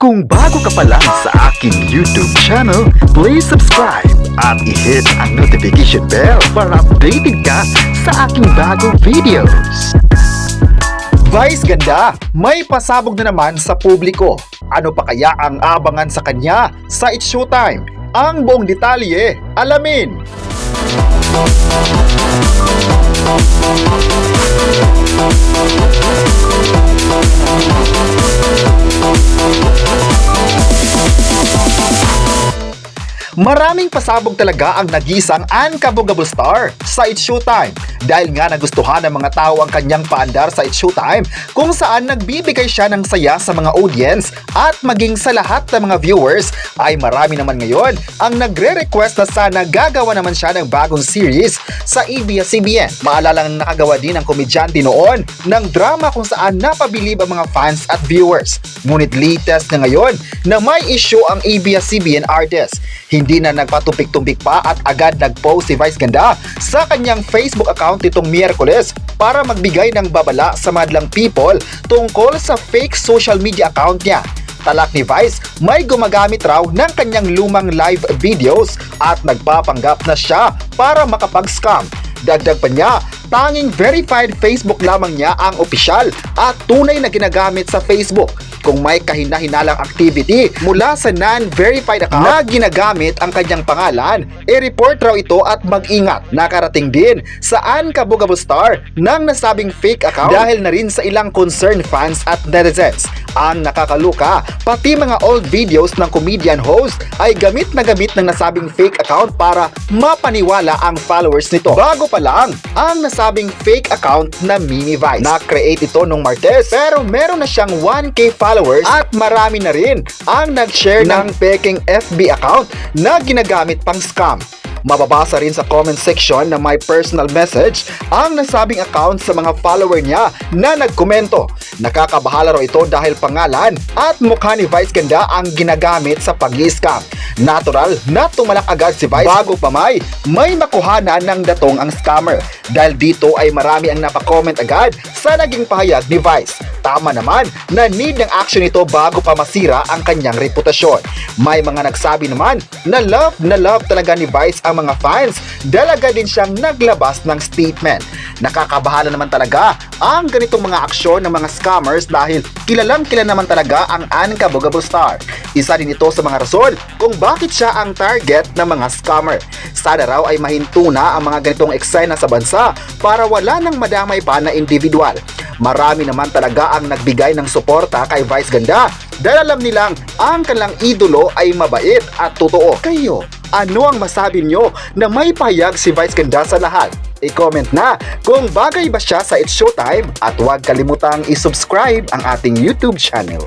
Kung bago ka pa lang sa aking YouTube channel, please subscribe at i-hit ang notification bell para updated ka sa aking bagong videos. Vice ganda, may pasabog na naman sa publiko. Ano pa kaya ang abangan sa kanya sa It's Showtime? Ang buong detalye, alamin! Maraming pasabog talaga ang nagisang Unkabogable Star sa It's Showtime dahil nga nagustuhan ng mga tao ang kanyang paandar sa It's Showtime kung saan nagbibigay siya ng saya sa mga audience at maging sa lahat ng mga viewers ay marami naman ngayon ang nagre-request na sana gagawa naman siya ng bagong series sa ABS-CBN. Maalala ng nakagawa din ang komedyante noon ng drama kung saan napabilib ang mga fans at viewers. Ngunit latest na ngayon na may issue ang ABS-CBN artist. Hindi na nagpatumpik-tumpik pa at agad nag-post si Vice Ganda sa kanyang Facebook account itong Miyerkules para magbigay ng babala sa madlang people tungkol sa fake social media account niya. Talak ni Vice, may gumagamit raw ng kanyang lumang live videos at nagpapanggap na siya para makapag-scam. Dagdag pa niya, tanging verified Facebook lamang niya ang opisyal at tunay na ginagamit sa Facebook. Kung may kahina-hinalang activity mula sa non-verified account na ginagamit ang kanyang pangalan, i-report raw ito at mag-ingat. Nakarating din sa Unkabogable Star ng nasabing fake account dahil na rin sa ilang concerned fans at netizens. Ang nakakaluka, pati mga old videos ng comedian host ay gamit na gamit ng nasabing fake account para mapaniwala ang followers nito. Bago pa lang ang nasabing fake account na Mimi Vice. Na-create ito nung Martes pero meron na siyang 1K followers at marami na rin ang nag-share ng peking FB account na ginagamit pang scam. Mababasa rin sa comment section na may personal message ang nasabing account sa mga follower niya na nagkomento. Nakakabahala raw ito dahil pangalan at mukha ni Vice Ganda ang ginagamit sa pag-i-scam. Natural na tumalak agad si Vice bago pa may makuhanan ng datong ang scammer. Dahil dito ay marami ang napakomment agad sa naging pahayag ni Vice. Tama naman na need ng action ito bago pa masira ang kanyang reputasyon. May mga nagsabi naman na love talaga ni Vice ang mga fans dahil agad din siyang naglabas ng statement. Nakakabahala naman talaga ang ganitong mga aksyon ng mga scammers dahil kilalang kilala naman talaga ang Unkabogable Star. Isa din ito sa mga rason kung bakit siya ang target ng mga scammer. Sana raw ay mahinto na ang mga ganitong eksena sa bansa para wala nang madamay pa na individual. Marami naman talaga ang nagbigay ng suporta kay Vice Ganda dahil alam nilang ang kanilang idolo ay mabait at totoo. Kayo, ano ang masabi nyo na may pahayag si Vice Ganda sa lahat? I-comment na kung bagay ba siya sa It's Showtime at huwag kalimutang i-subscribe ang ating YouTube channel.